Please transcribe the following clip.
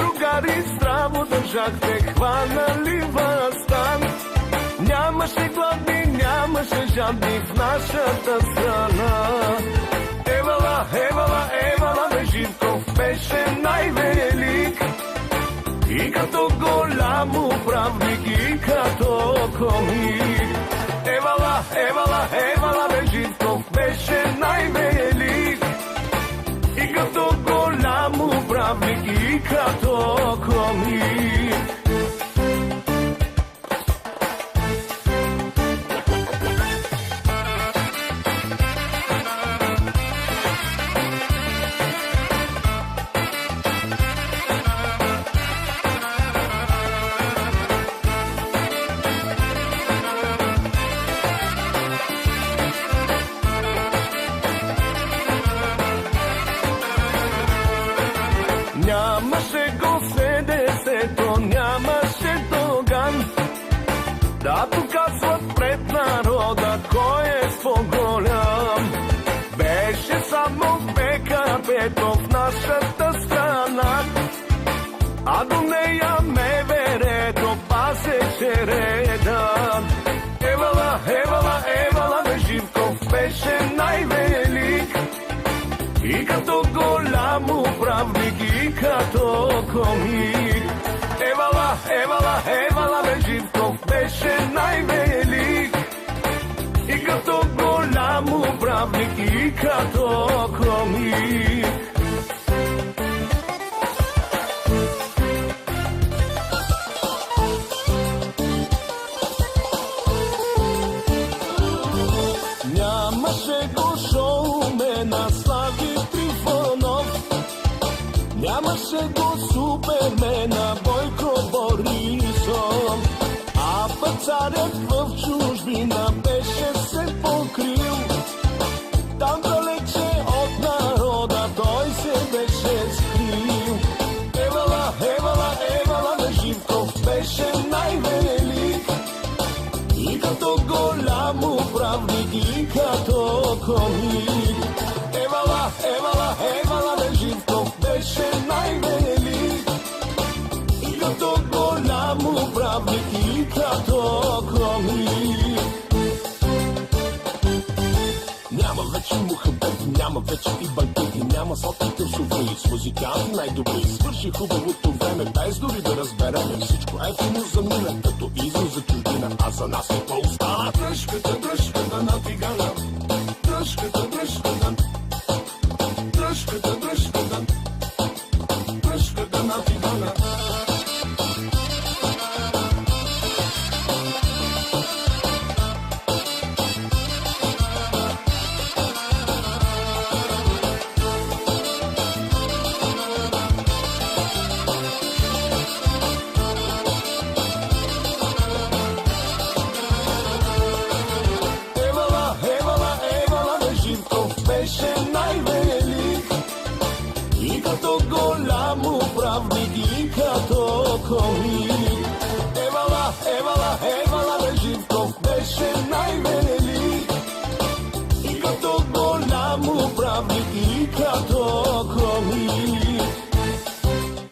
другари здраво държахте, хванали властта. Нямаше гладни, нямаше жадни в нашата страна. Евала, евала, евала, бе Живков беше най-велик. И като голям управник, и като комик. Евала, евала, евала, бе Живков беше най-велик. И като голям управник, и като комик. Нямаше го СДС-то, нямаше Доган да показват пред народа кой е по-голям. Беше само БКП-то в нашата страна, а до нея МВР-то пасеше реда. Евала, евала, евала, бе Живков беше най-велик. И като голям управник, и като комик. Евала, евала, евала, бе Живков беше най-велик. И като голям управник, и като комик. Нямаше го шоумена Слави Трифонов, нямаше го супермена Бойко Борисов, а пък царят в чужбина беше се покрил. Там далече от народа той се беше скрил. Евала, евала, евала, бе Живков беше най-велик. И като голям управник, и като комик. Евала, евала, евала, бе Живков беше най-велик. И като голям управник, и като комик. Няма вече мухабет, няма вече и банкети, няма сладките шофери с музиканти най-добри. Свърши хубавото време, без дори да разберем. Всичко ефтино замина, като износ за чужбина, а за нас какво остана? Дръжката, дръжката на тигана, дръжката, дръжката, дръжката, дръжката, дръжката на тигана. Беше най-велик. И като голям управник, и като комик. Евала, евала, евала, бе Живков беше най-велик. И като голям управник, и като комик.